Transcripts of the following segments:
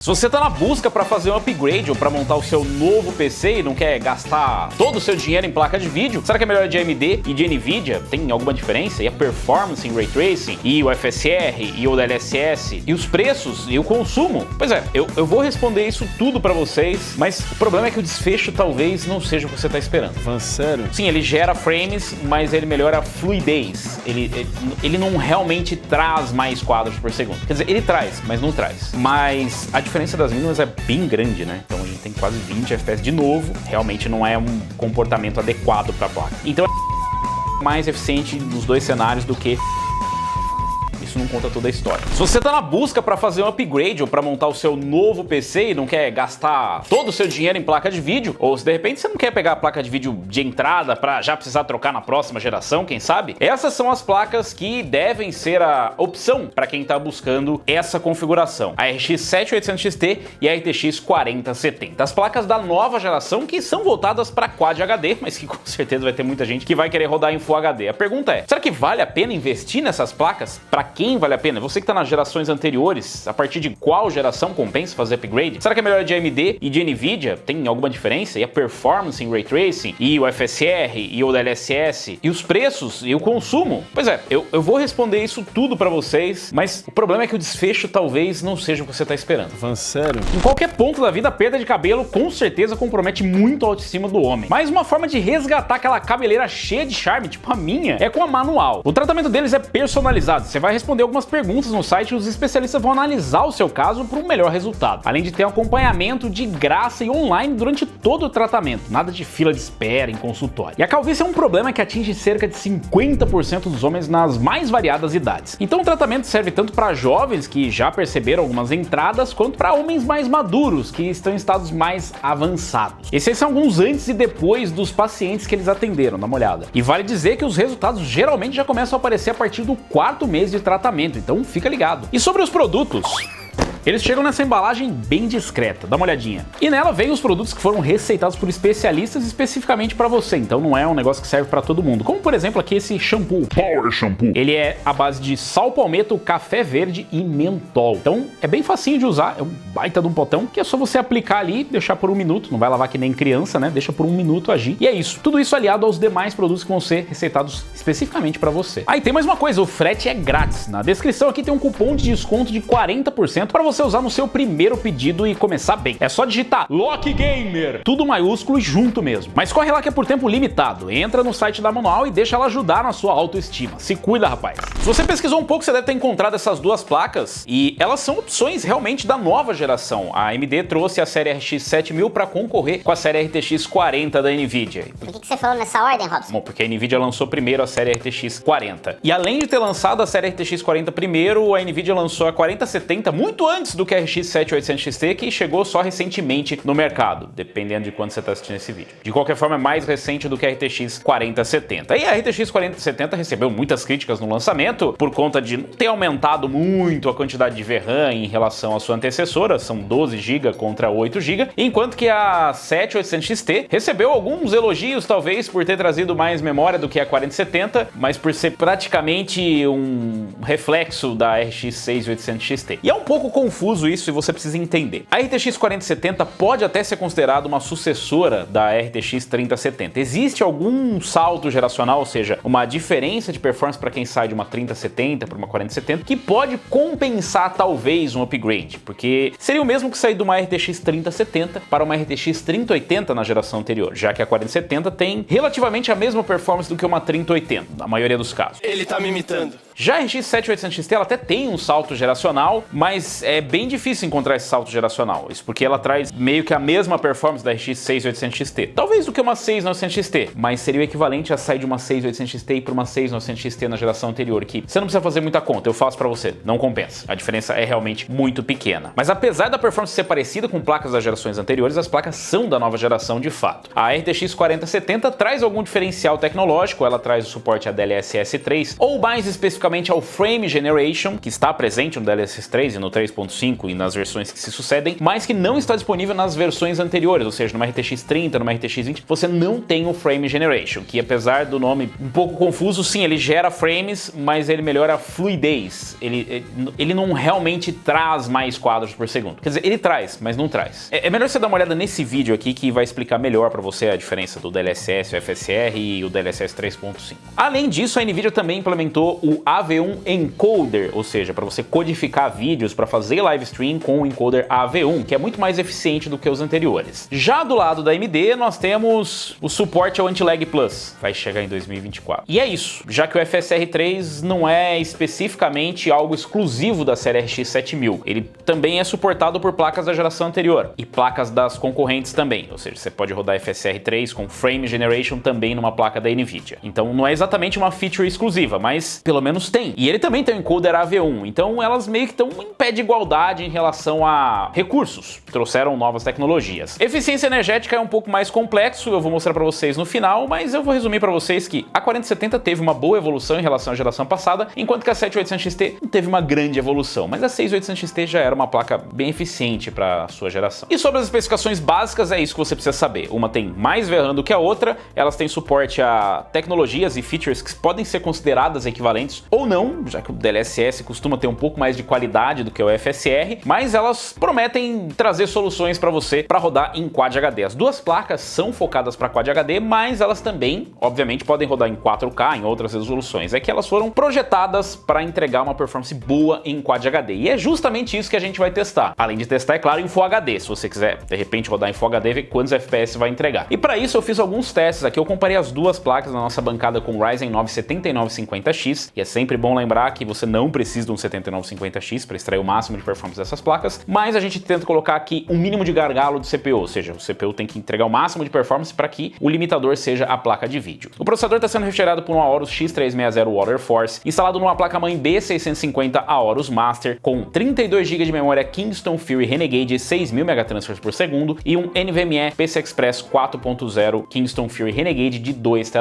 Se você está na busca para fazer um upgrade ou para montar o seu novo PC e não quer gastar todo o seu dinheiro em placa de vídeo, será que é melhor de AMD e de Nvidia? Tem alguma diferença? E a performance em Ray Tracing? E o FSR? E o DLSS? E os preços? E o consumo? Pois é, eu vou responder isso tudo para vocês, mas o problema é que o desfecho talvez não seja o que você está esperando. Falando sério? Sim, ele gera frames, mas ele melhora a fluidez. Ele não realmente traz mais quadros por segundo. Quer dizer, ele traz, mas não traz. Mas a diferença das mínimas é bem grande, né? Então a gente tem quase 20 FPS de novo. Realmente não é um comportamento adequado para a placa. Então é mais eficiente nos dois cenários do que... Isso não conta toda a história. Se você está na busca para fazer um upgrade ou para montar o seu novo PC e não quer gastar todo o seu dinheiro em placa de vídeo, ou se de repente você não quer pegar a placa de vídeo de entrada para já precisar trocar na próxima geração, quem sabe? Essas são as placas que devem ser a opção para quem está buscando essa configuração. A RX 7800 XT e a RTX 4070. As placas da nova geração que são voltadas para Quad HD, mas que com certeza vai ter muita gente que vai querer rodar em Full HD. A pergunta é, será que vale a pena investir nessas placas? Para quem vale a pena? Você que está nas gerações anteriores, a partir de qual geração compensa fazer upgrade? Será que é melhor de AMD e de Nvidia? Tem alguma diferença? E a performance em Ray Tracing? E o FSR? E o DLSS? E os preços? E o consumo? Pois é, eu vou responder isso tudo para vocês, mas o problema é que o desfecho talvez não seja o que você está esperando. Falando sério? Em qualquer ponto da vida, a perda de cabelo com certeza compromete muito a autoestima do homem. Mas uma forma de resgatar aquela cabeleira cheia de charme, tipo a minha, é com a manual. O tratamento deles é personalizado. Você vai responder algumas perguntas no site e os especialistas vão analisar o seu caso para um melhor resultado. Além de ter um acompanhamento de graça e online durante todo o tratamento. Nada de fila de espera em consultório. E a calvície é um problema que atinge cerca de 50% dos homens nas mais variadas idades. Então o tratamento serve tanto para jovens que já perceberam algumas entradas, quanto para homens mais maduros que estão em estados mais avançados. Esses são alguns antes e depois dos pacientes que eles atenderam, dá uma olhada. E vale dizer que os resultados geralmente já começam a aparecer a partir do 4º mês de tratamento, então fica ligado. E sobre os produtos? Eles chegam nessa embalagem bem discreta, dá uma olhadinha. E nela vem os produtos que foram receitados por especialistas especificamente para você, então não é um negócio que serve para todo mundo. Como por exemplo aqui esse shampoo. Power Shampoo. Ele é à base de sal palmetto, café verde e mentol. Então é bem facinho de usar, é um baita de um potão, que é só você aplicar ali, deixar por 1 minuto, não vai lavar que nem criança, né? Deixa por 1 minuto agir. E é isso. Tudo isso aliado aos demais produtos que vão ser receitados especificamente para você. Aí tem mais uma coisa, o frete é grátis. Na descrição aqui tem um cupom de desconto de 40% para você usar no seu primeiro pedido e começar bem. É só digitar Loki Gamer, tudo maiúsculo e junto mesmo. Mas corre lá que é por tempo limitado. Entra no site da Manual e deixa ela ajudar na sua autoestima. Se cuida, rapaz. Se você pesquisou um pouco, você deve ter encontrado essas duas placas e elas são opções realmente da nova geração. A AMD trouxe a série RX 7000 para concorrer com a série RTX 40 da Nvidia. Por que você falou nessa ordem, Robson? Bom, porque a Nvidia lançou primeiro a série RTX 40. E além de ter lançado a série RTX 40 primeiro, a Nvidia lançou a 4070 muito antes do que a RX 7800 XT, que chegou só recentemente no mercado, dependendo de quando você está assistindo esse vídeo. De qualquer forma, é mais recente do que a RTX 4070. E a RTX 4070 recebeu muitas críticas no lançamento por conta de não ter aumentado muito a quantidade de VRAM em relação à sua antecessora, são 12 GB contra 8 GB, enquanto que a 7800 XT recebeu alguns elogios, talvez, por ter trazido mais memória do que a 4070, mas por ser praticamente um reflexo da RX 6800 XT. E é um pouco confuso isso e você precisa entender. A RTX 4070 pode até ser considerada uma sucessora da RTX 3070. Existe algum salto geracional, ou seja, uma diferença de performance para quem sai de uma 3070 para uma 4070, que pode compensar talvez um upgrade, porque seria o mesmo que sair de uma RTX 3070 para uma RTX 3080 na geração anterior, já que a 4070 tem relativamente a mesma performance do que uma 3080, na maioria dos casos. Ele tá me imitando. Já a RX 7800 XT ela até tem um salto geracional, mas é bem difícil encontrar esse salto geracional. Isso porque ela traz meio que a mesma performance da RX 6800 XT. Talvez do que uma 6900 XT, mas seria o equivalente a sair de uma 6800 XT e para uma 6900 XT na geração anterior, que você não precisa fazer muita conta, eu faço para você, não compensa. A diferença é realmente muito pequena. Mas apesar da performance ser parecida com placas das gerações anteriores, as placas são da nova geração de fato. A RTX 4070 traz algum diferencial tecnológico, ela traz o suporte a DLSS 3, ou mais especificamente especificamente ao Frame Generation, que está presente no DLSS 3 e no 3.5 e nas versões que se sucedem, mas que não está disponível nas versões anteriores, ou seja, numa RTX 30, numa RTX 20, você não tem o Frame Generation, que apesar do nome um pouco confuso, sim, ele gera frames, mas ele melhora a fluidez. Ele não realmente traz mais quadros por segundo. Quer dizer, ele traz, mas não traz. É melhor você dar uma olhada nesse vídeo aqui que vai explicar melhor para você a diferença do DLSS, o FSR e o DLSS 3.5. Além disso, a NVIDIA também implementou o AV1 Encoder, ou seja, para você codificar vídeos para fazer live stream com o encoder AV1, que é muito mais eficiente do que os anteriores. Já do lado da AMD, nós temos o suporte ao Anti-Lag Plus, vai chegar em 2024. E é isso, já que o FSR 3 não é especificamente algo exclusivo da série RX 7000, ele também é suportado por placas da geração anterior e placas das concorrentes também, ou seja, você pode rodar FSR 3 com Frame Generation também numa placa da NVIDIA. Então não é exatamente uma feature exclusiva, mas pelo menos tem. E ele também tem o encoder AV1, então elas meio que estão em pé de igualdade em relação a recursos, trouxeram novas tecnologias. Eficiência energética é um pouco mais complexo, eu vou mostrar para vocês no final, mas eu vou resumir para vocês que a 4070 teve uma boa evolução em relação à geração passada, enquanto que a 7800 XT não teve uma grande evolução, mas a 6800 XT já era uma placa bem eficiente para sua geração. E sobre as especificações básicas, é isso que você precisa saber. Uma tem mais VRAM do que a outra, elas têm suporte a tecnologias e features que podem ser consideradas equivalentes ou não, já que o DLSS costuma ter um pouco mais de qualidade do que o FSR, mas elas prometem trazer soluções para você para rodar em Quad HD. As duas placas são focadas para Quad HD, mas elas também, obviamente, podem rodar em 4K, em outras resoluções. É que elas foram projetadas para entregar uma performance boa em Quad HD. E é justamente isso que a gente vai testar. Além de testar, é claro, em Full HD. Se você quiser, de repente, rodar em Full HD, ver quantos FPS vai entregar. E para isso eu fiz alguns testes aqui. Eu comparei as duas placas na nossa bancada com o Ryzen 9 7950X. E é sempre bom lembrar que você não precisa de um 7950X para extrair o máximo de performance dessas placas. Mas a gente tenta colocar aqui um mínimo de gargalo do CPU. Ou seja, o CPU tem que entregar o máximo de performance para que o limitador seja a placa de vídeo. O processador está sendo refrigerado por uma Aorus X360 Waterforce, instalado numa placa-mãe B650 Aorus Master, com 32 GB de memória Kingston Fury Renegade 6000 MT por segundo e um NVMe PCI Express 4.0 Kingston Fury Renegade de 2 TB.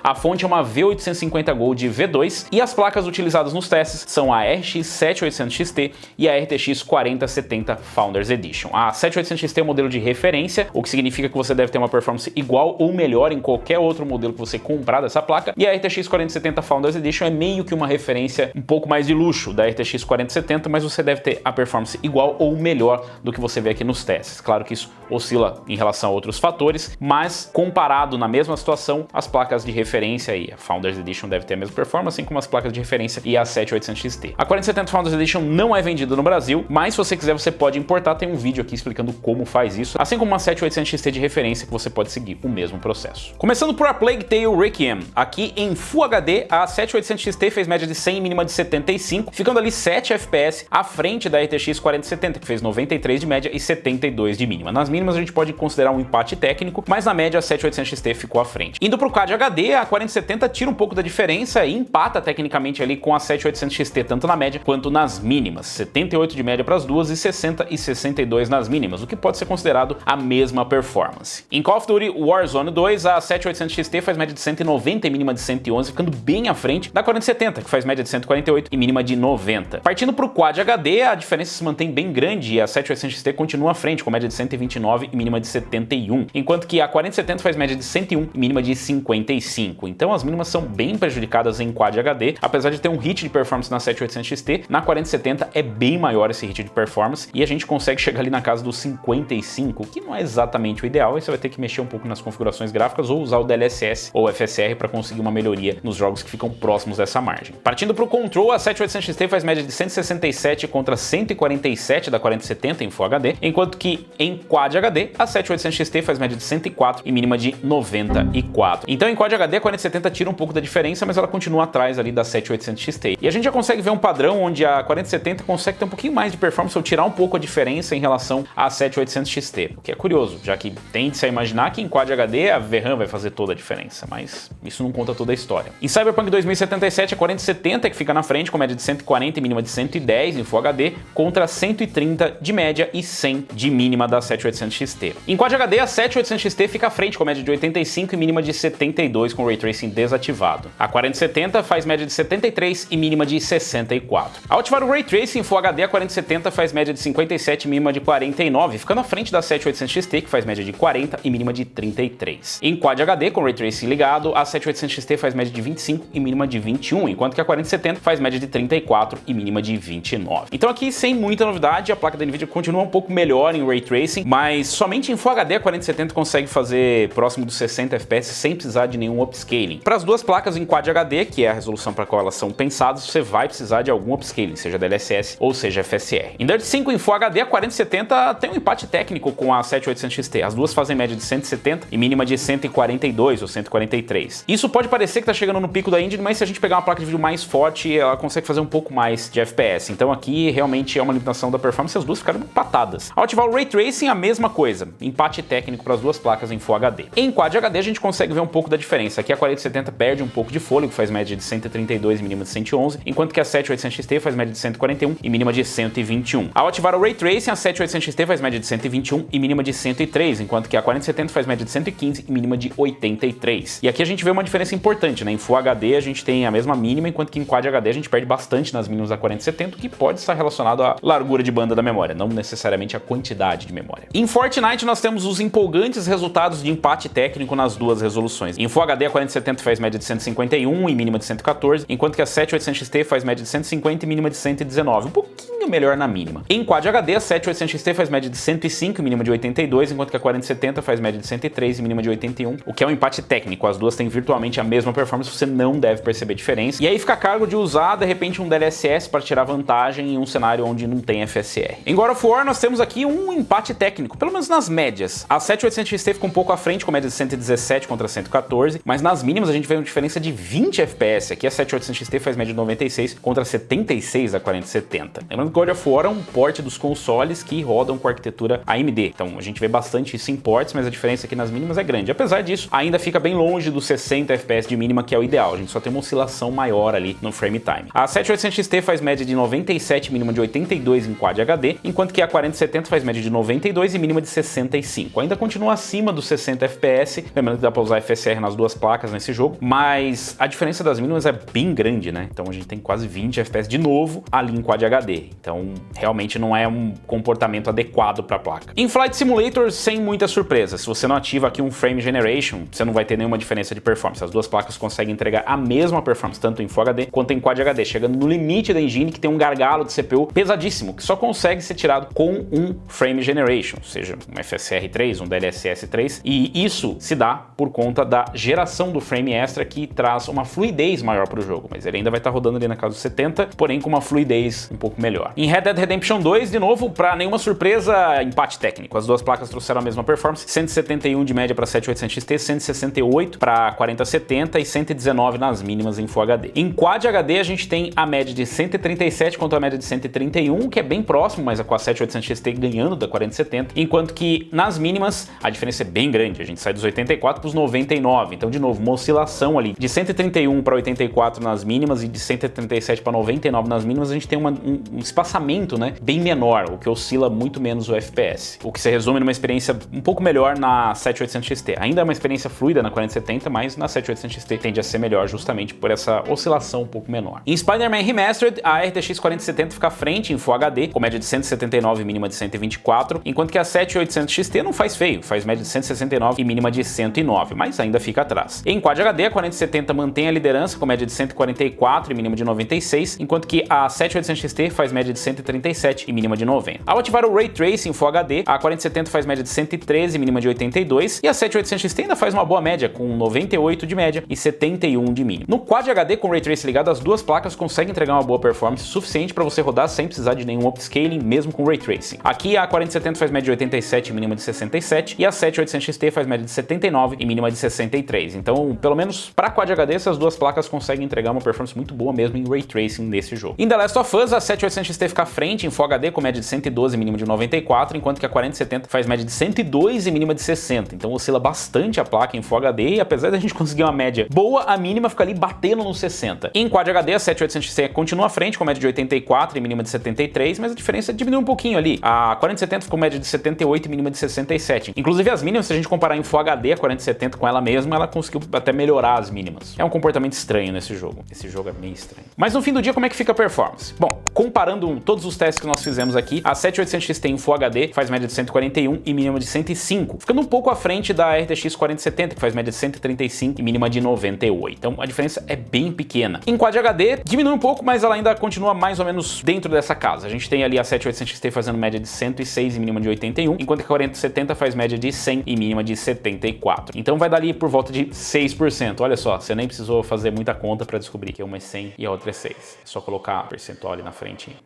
A fonte é uma V850 Gold V2 e as placas utilizadas nos testes são a RX 7800 XT e a RTX 4070 Founders Edition. A 7800 XT é o modelo de referência, o que significa que você deve ter uma performance igual ou melhor em qualquer outro modelo que você comprar dessa placa, e a RTX 4070 Founders Edition é meio que uma referência um pouco mais de luxo da RTX 4070, mas você deve ter a performance igual ou melhor do que você vê aqui nos testes. Claro que isso oscila em relação a outros fatores, mas comparado na mesma situação, as placas de referência e a Founders Edition deve ter a mesma performance, assim como as placas de referência e a 7800 XT. A 4070 Founders Edition não é vendida no Brasil, mas se você quiser você pode importar, tem um vídeo aqui explicando como faz isso, assim como uma 7800 XT de referência que você pode seguir o mesmo processo. Começando por A Plague Tale Requiem. Aqui em Full HD, a 7800 XT fez média de 100 e mínima de 75, ficando ali 7 FPS à frente da RTX 4070, que fez 93 de média e 72 de mínima. Nas mínimas a gente pode considerar um empate técnico, mas na média a 7800 XT ficou à frente. Indo pro Quad HD, a 4070 tira um pouco da diferença e empata tecnicamente ali com a 7800 XT, tanto na média quanto nas mínimas. 78 de média para as duas e 60 e 62 nas mínimas, o que pode ser considerado a mesma performance. Em Call of Duty Warzone 2, a 7800 XT faz média de 190 e mínima de 111, ficando bem à frente da 4070, que faz média de 148 e mínima de 90. Partindo para o Quad HD, a diferença se mantém bem grande e a 7800 XT continua à frente, com média de 129 e mínima de 71, enquanto que a 4070 faz média de 101 e mínima de 55. Então as mínimas são bem prejudicadas em Quad HD, apesar de ter um hit de performance na 7800 XT, na 4070 é bem maior esse hit de performance e a gente consegue chegar ali na casa dos 55, que não é exatamente o ideal, e você vai ter que mexer um pouco nas configurações gráficas ou usar o DLSS ou FSR para conseguir uma melhoria nos jogos que ficam próximos dessa margem. Partindo para o Control, a 7800 XT faz média de 167 contra 147 da 4070 em Full HD, enquanto que em Quad HD, a 7800 XT faz média de 104 e mínima de 94. Então em Quad HD a 4070 tira um pouco da diferença, mas ela continua atrás ali da 7800 XT. E a gente já consegue ver um padrão onde a 4070 consegue ter um pouquinho mais de performance ou tirar um pouco a diferença em relação à 7800 XT, o que é curioso, já que tende-se a imaginar que em Quad HD a VRAM vai fazer toda a diferença, mas isso não conta toda a história. Em Cyberpunk 2077, a 4070 é que fica na frente com média de 140 e mínima de 110 em Full HD, contra 130 de média e 100 de mínima da 7800 XT. Em Quad HD, a 7800 XT fica à frente com média de 85 e mínima de 72 com Ray Tracing desativado. A 4070 faz média de 73 e mínima de 64. Ao ativar o Ray Tracing, Full HD a 4070 faz média de 57 e mínima de 49, ficando à frente da 7800 XT, que faz média de 40 e mínima de 33. Em Quad HD, com o Ray Tracing ligado, a 7800 XT faz média de 25 e mínima de 21, enquanto que a 4070 faz média de 34 e mínima de 29. Então aqui, sem muita novidade, a placa da Nvidia continua um pouco melhor em Ray Tracing, mas somente em Full HD a 4070 consegue fazer próximo dos 60 FPS sem precisar de nenhum upscaling. Para as duas placas em Quad HD, que é a resolução para a qual elas são pensadas, você vai precisar de algum upscaling, seja DLSS ou seja FSR. Em DirectX 5 em Full HD, a 4070 tem um empate técnico com a 7800 XT. As duas fazem média de 170 e mínima de 142 ou 143. Isso pode parecer que está chegando no pico da engine, mas se a gente pegar uma placa de vídeo mais forte, ela consegue fazer um pouco mais de FPS. Então aqui realmente é uma limitação da performance e as duas ficaram empatadas. Ao ativar o Ray Tracing, a mesma coisa. Empate técnico para as duas placas em Full HD. Em Quad HD a gente consegue ver um pouco da diferença. Aqui a 4070 perde um pouco de fôlego, faz média de 132 e mínima de 111, enquanto que a 7800 XT faz média de 141 e mínima de 121. Ao ativar o Ray Tracing, a 7800 XT faz média de 121 e mínima de 103, enquanto que a 4070 faz média de 115 e mínima de 83. E aqui a gente vê uma diferença importante, né? Em Full HD a gente tem a mesma mínima, enquanto que em Quad HD a gente perde bastante nas mínimas da 4070, o que pode estar relacionado à largura de banda da memória, não necessariamente a quantidade de memória. Em Fortnite nós temos os empolgantes resultados de empate técnico nas duas resoluções. Em Full HD a 4070 faz média de 151 e mínima de 114, enquanto que a 7800 XT faz média de 150 e mínima de 119, um pouquinho melhor na mínima. Em Quad HD a 7800 XT faz média de 105 e mínima de 82, enquanto que a 4070 faz média de 103 e mínima de 81, o que é um empate técnico. As duas têm virtualmente a mesma performance, você não deve perceber diferença. E aí fica a cargo de usar de repente um DLSS para tirar vantagem em um cenário onde não tem FSR. Em God of War nós temos aqui um empate técnico, pelo menos nas médias. A 7800 XT fica um pouco à frente com média de 117 contra 114, mas nas mínimas a gente vê uma diferença de 20 FPS. Aqui a 7800 XT faz média de 96 contra 76 da 4070. Lembrando que God of War é um port dos consoles que rodam com arquitetura AMD. Então a gente vê bastante isso em ports, mas a diferença aqui nas mínimas é grande. Apesar disso, ainda fica bem longe dos 60 FPS de mínima, que é o ideal. A gente só tem uma oscilação maior ali no frame time. A 7800 XT faz média de 97 e mínima de 82 em Quad HD, enquanto que a 4070 faz média de 92 e mínima de 65. Ainda continua acima dos 60 FPS, lembrando que dá para usar FSR nas duas placas nesse jogo, mas a diferença das mínimas é bem grande, né? Então a gente tem quase 20 FPS de novo ali em Quad HD. Então realmente não é um comportamento adequado para a placa. Em Flight Simulator, sem muita surpresa. Se você não ativa aqui um Frame Generation, você não vai ter nenhuma diferença de performance. As duas placas conseguem entregar a mesma performance, tanto em Full HD quanto em Quad HD, chegando no limite da engine, que tem um gargalo de CPU pesadíssimo, que só consegue ser tirado com um Frame Generation, seja um FSR 3, um DLSS 3, e isso se dá por conta da geração do frame extra, que traz uma fluidez maior para o jogo, mas ele ainda vai estar rodando ali na casa dos 70, porém com uma fluidez um pouco melhor. Em Red Dead Redemption 2, de novo, para nenhuma surpresa, empate técnico. As duas placas trouxeram a mesma performance, 171 de média para 7800 XT, 168 para 4070 e 119 nas mínimas em Full HD. Em Quad HD a gente tem a média de 137 contra a média de 131, que é bem próximo, mas com a 7800 XT ganhando da 4070, enquanto que nas mínimas a diferença é bem grande, a gente sai dos 84 para os 99, então de novo uma oscilação ali de 131 para 84 nas mínimas e de 137 para 99 nas mínimas. A gente tem um espaçamento, né, bem menor, o que oscila muito menos o FPS, o que se resume numa experiência um pouco melhor na 7800 XT. Ainda é uma experiência fluida na 4070, mas na 7800 XT tende a ser melhor justamente por essa oscilação um pouco menor. Em Spider-Man Remastered, a RTX 4070 fica à frente em Full HD, com média de 179 e mínima de 124, enquanto que a 7800 XT não faz feio, faz média de 169 e mínima de 109, mas ainda fica atrás. Em Quad HD, a 4070 mantém a liderança com média de 144 e mínima de 96, enquanto que a 7800 XT faz média de 137 e mínima de 90. Ao ativar o Ray Tracing Full HD, a 4070 faz média de 113 e mínima de 82, e a 7800 XT ainda faz uma boa média, com 98 de média e 71 de mínima. No Quad HD com o Ray Tracing ligado, as duas placas conseguem entregar uma boa performance suficiente para você rodar sem precisar de nenhum upscaling, mesmo com Ray Tracing. Aqui a 4070 faz média de 87 e mínima de 67, e a 7800 XT faz média de 79 e mínima de 63. Então, pelo menos para Quad HD, essas duas placas conseguem entregar uma performance muito boa mesmo em Ray Tracing nesse jogo. Em The Last of Us, a 7800 4060 fica à frente em Full HD com média de 112 e mínima de 94, enquanto que a 4070 faz média de 102 e mínima de 60. Então oscila bastante a placa em Full HD e apesar da gente conseguir uma média boa, a mínima fica ali batendo nos 60. Em Quad HD, a 7800 XT continua à frente com média de 84 e mínima de 73, mas a diferença diminui um pouquinho ali. A 4070 ficou média de 78 e mínima de 67. Inclusive as mínimas, se a gente comparar em Full HD a 4070 com ela mesma, ela conseguiu até melhorar as mínimas. É um comportamento estranho nesse jogo. Esse jogo é meio estranho. Mas no fim do dia, como é que fica a performance? Bom, comparando todos os testes que nós fizemos aqui, a 7800 XT em Full HD faz média de 141 e mínima de 105, ficando um pouco à frente da RTX 4070, que faz média de 135 e mínima de 98. Então a diferença é bem pequena. Em Quad HD, diminui um pouco, mas ela ainda continua mais ou menos dentro dessa casa. A gente tem ali a 7800 XT fazendo média de 106 e mínima de 81, enquanto que a 4070 faz média de 100 e mínima de 74. Então vai dar ali por volta de 6%. Olha só, você nem precisou fazer muita conta para descobrir que uma é 100 e a outra é 6. É só colocar percentual ali na frente.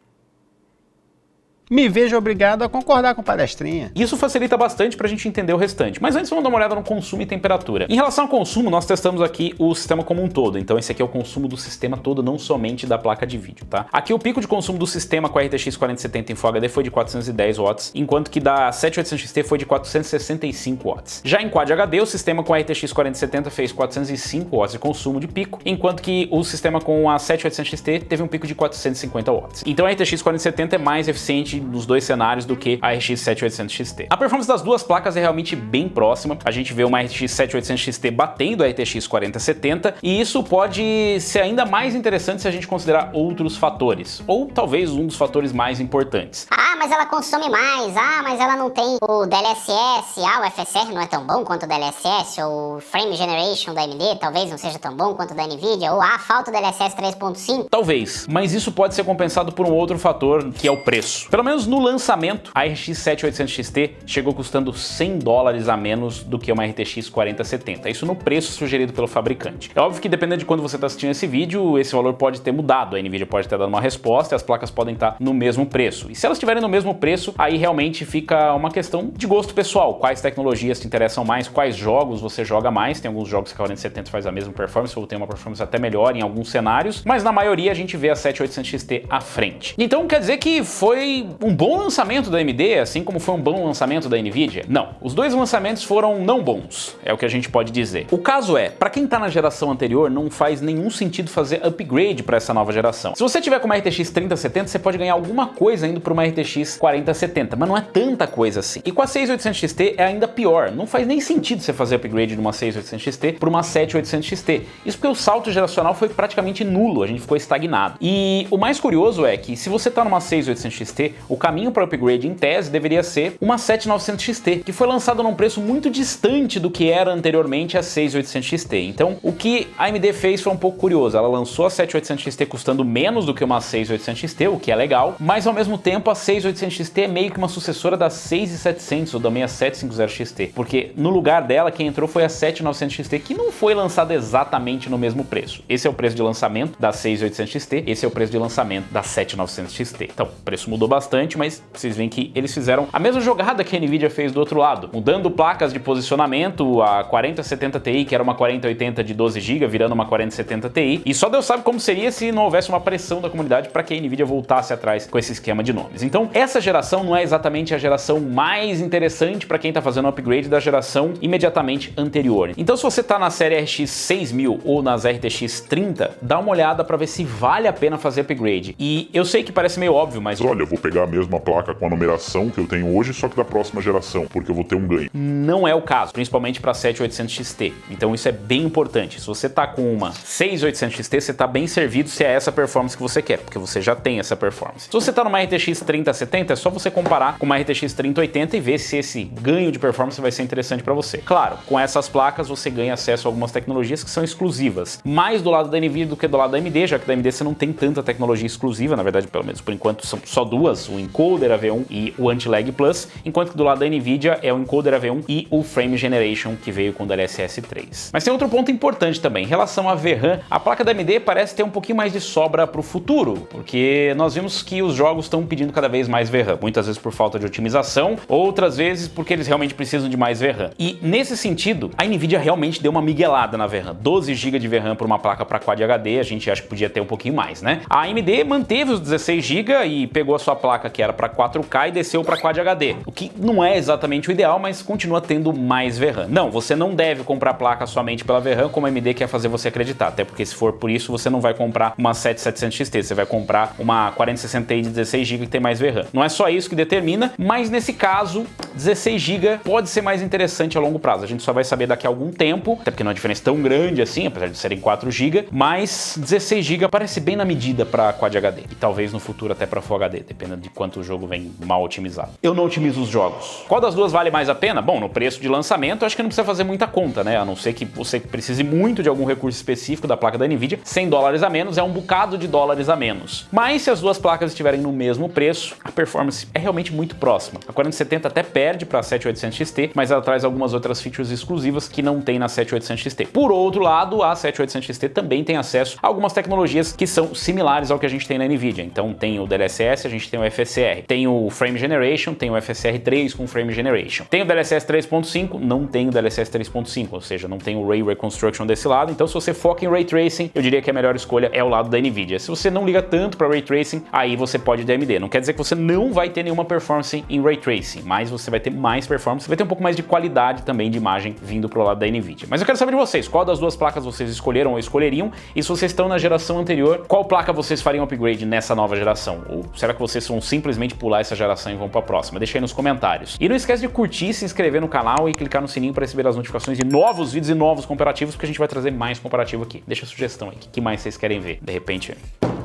Me vejo obrigado a concordar com o palestrinha. Isso facilita bastante para a gente entender o restante, mas antes vamos dar uma olhada no consumo e temperatura. Em relação ao consumo, nós testamos aqui o sistema como um todo, então esse aqui é o consumo do sistema todo, não somente da placa de vídeo, tá? Aqui o pico de consumo do sistema com a RTX 4070 em Full HD foi de 410 watts, enquanto que da 7800 XT foi de 465 watts. Já em Quad HD, o sistema com a RTX 4070 fez 405 watts de consumo de pico, enquanto que o sistema com a 7800 XT teve um pico de 450 watts. Então a RTX 4070 é mais eficiente nos dois cenários do que a RX 7800 XT. A performance das duas placas é realmente bem próxima. A gente vê uma RX 7800 XT batendo a RTX 4070 e isso pode ser ainda mais interessante se a gente considerar outros fatores, ou talvez um dos fatores mais importantes. Ah, mas ela consome mais. Ah, mas ela não tem o DLSS. Ah, o FSR não é tão bom quanto o DLSS. Ou o Frame Generation da AMD talvez não seja tão bom quanto o da Nvidia. Ou falta o DLSS 3.5. Talvez, mas isso pode ser compensado por um outro fator, que é o preço. Pelo menos no lançamento, a RX 7800 XT chegou custando $100 a menos do que uma RTX 4070. Isso no preço sugerido pelo fabricante. É óbvio que dependendo de quando você está assistindo esse vídeo, esse valor pode ter mudado. A Nvidia pode ter dado uma resposta e as placas podem estar no mesmo preço. E se elas estiverem no mesmo preço, aí realmente fica uma questão de gosto pessoal. Quais tecnologias te interessam mais, quais jogos você joga mais. Tem alguns jogos que a 4070 faz a mesma performance ou tem uma performance até melhor em alguns cenários, mas na maioria a gente vê a 7800 XT à frente. Então quer dizer que foi um bom lançamento da AMD, assim como foi um bom lançamento da Nvidia? Não, os dois lançamentos foram não bons, é o que a gente pode dizer. O caso é, para quem tá na geração anterior, não faz nenhum sentido fazer upgrade para essa nova geração. Se você tiver com uma RTX 3070, você pode ganhar alguma coisa indo para uma RTX 4070, mas não é tanta coisa assim. E com a 6800 XT é ainda pior, não faz nem sentido você fazer upgrade de uma 6800 XT para uma 7800 XT. Isso porque o salto geracional foi praticamente nulo, a gente ficou estagnado. E o mais curioso é que se você tá numa 6800 XT, o caminho para upgrade em tese deveria ser uma 7900 XT, que foi lançada num preço muito distante do que era anteriormente a 6800 XT. Então, o que a AMD fez foi um pouco curioso. Ela lançou a 7800 XT custando menos do que uma 6800 XT, o que é legal, mas ao mesmo tempo a 6800 XT é meio que uma sucessora da 6700 ou da 6750 XT, porque no lugar dela quem entrou foi a 7900 XT, que não foi lançada exatamente no mesmo preço. Esse é o preço de lançamento da 6800 XT, esse é o preço de lançamento da 7900 XT. Então, o preço mudou bastante, mas vocês veem que eles fizeram a mesma jogada que a Nvidia fez do outro lado, mudando placas de posicionamento, a 4070 Ti, que era uma 4080 de 12 GB, virando uma 4070 Ti, e só Deus sabe como seria se não houvesse uma pressão da comunidade para que a Nvidia voltasse atrás com esse esquema de nomes. Então, essa geração não é exatamente a geração mais interessante para quem está fazendo o upgrade da geração imediatamente anterior. Então, se você está na série RX 6000 ou nas RTX 30, dá uma olhada para ver se vale a pena fazer upgrade. E eu sei que parece meio óbvio, mas olha, eu vou pegar a mesma placa com a numeração que eu tenho hoje, só que da próxima geração, porque eu vou ter um ganho. Não é o caso, principalmente para 7800 XT. Então isso é bem importante. Se você tá com uma 6800 XT, você tá bem servido se é essa performance que você quer, porque você já tem essa performance. Se você tá numa RTX 3070, é só você comparar com uma RTX 3080 e ver se esse ganho de performance vai ser interessante para você. Claro, com essas placas você ganha acesso a algumas tecnologias que são exclusivas, mais do lado da Nvidia do que do lado da AMD, já que da AMD você não tem tanta tecnologia exclusiva, na verdade, pelo menos por enquanto são só duas, o encoder AV1 e o Anti-Lag Plus, enquanto que do lado da Nvidia é o encoder AV1 e o Frame Generation, que veio com o DLSS 3. Mas tem outro ponto importante também, em relação à VRAM, a placa da AMD parece ter um pouquinho mais de sobra para o futuro, porque nós vimos que os jogos estão pedindo cada vez mais VRAM. Muitas vezes por falta de otimização, outras vezes porque eles realmente precisam de mais VRAM. E nesse sentido, a Nvidia realmente deu uma miguelada na VRAM. 12 GB de VRAM para uma placa para Quad HD, a gente acha que podia ter um pouquinho mais, né? A AMD manteve os 16 GB e pegou a sua placa que era para 4K e desceu para Quad HD. O que não é exatamente o ideal, mas continua tendo mais VRAM. Não, você não deve comprar placa somente pela VRAM, como a AMD quer fazer você acreditar. Até porque se for por isso, você não vai comprar uma 7700 XT, você vai comprar uma 4060 Ti de 16 GB que tem mais VRAM. Não é só isso que determina, mas nesse caso, 16 GB pode ser mais interessante a longo prazo. A gente só vai saber daqui a algum tempo, até porque não é uma diferença tão grande assim, apesar de serem 4 GB, mas 16 GB parece bem na medida para Quad HD e talvez no futuro até para Full HD, dependendo de quanto o jogo vem mal otimizado. Eu não otimizo os jogos. Qual das duas vale mais a pena? Bom, no preço de lançamento, eu acho que não precisa fazer muita conta, né? A não ser que você precise muito de algum recurso específico da placa da Nvidia, $100 a menos é um bocado de dólares a menos. Mas se as duas placas estiverem no mesmo preço, a performance é realmente muito próxima. A 4070 até perde para a 7800 XT, mas ela traz algumas outras features exclusivas que não tem na 7800 XT. Por outro lado, a 7800 XT também tem acesso a algumas tecnologias que são similares ao que a gente tem na Nvidia. Então tem o DLSS, a gente tem o FSR, tem o Frame Generation, tem o FSR 3 com Frame Generation. Tem o DLSS 3.5, não tem o DLSS 3.5, ou seja, não tem o Ray Reconstruction desse lado. Então se você foca em Ray Tracing, eu diria que a melhor escolha é o lado da Nvidia. Se você não liga tanto para Ray Tracing, aí você pode ir da AMD. Não quer dizer que você não vai ter nenhuma performance em Ray Tracing, mas você vai ter mais performance, vai ter um pouco mais de qualidade também de imagem vindo pro lado da Nvidia. Mas eu quero saber de vocês, qual das duas placas vocês escolheram ou escolheriam? E se vocês estão na geração anterior, qual placa vocês fariam upgrade nessa nova geração? Ou será que vocês vão simplesmente pular essa geração e vão para a próxima? Deixa aí nos comentários. E não esquece de curtir, se inscrever no canal e clicar no sininho para receber as notificações de novos vídeos e novos comparativos, porque a gente vai trazer mais comparativo aqui. Deixa a sugestão aí, o que mais vocês querem ver? De repente,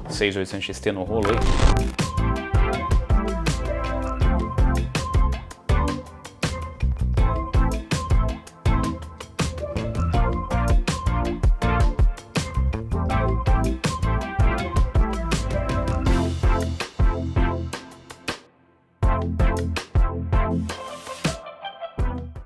6800 XT no rolo aí.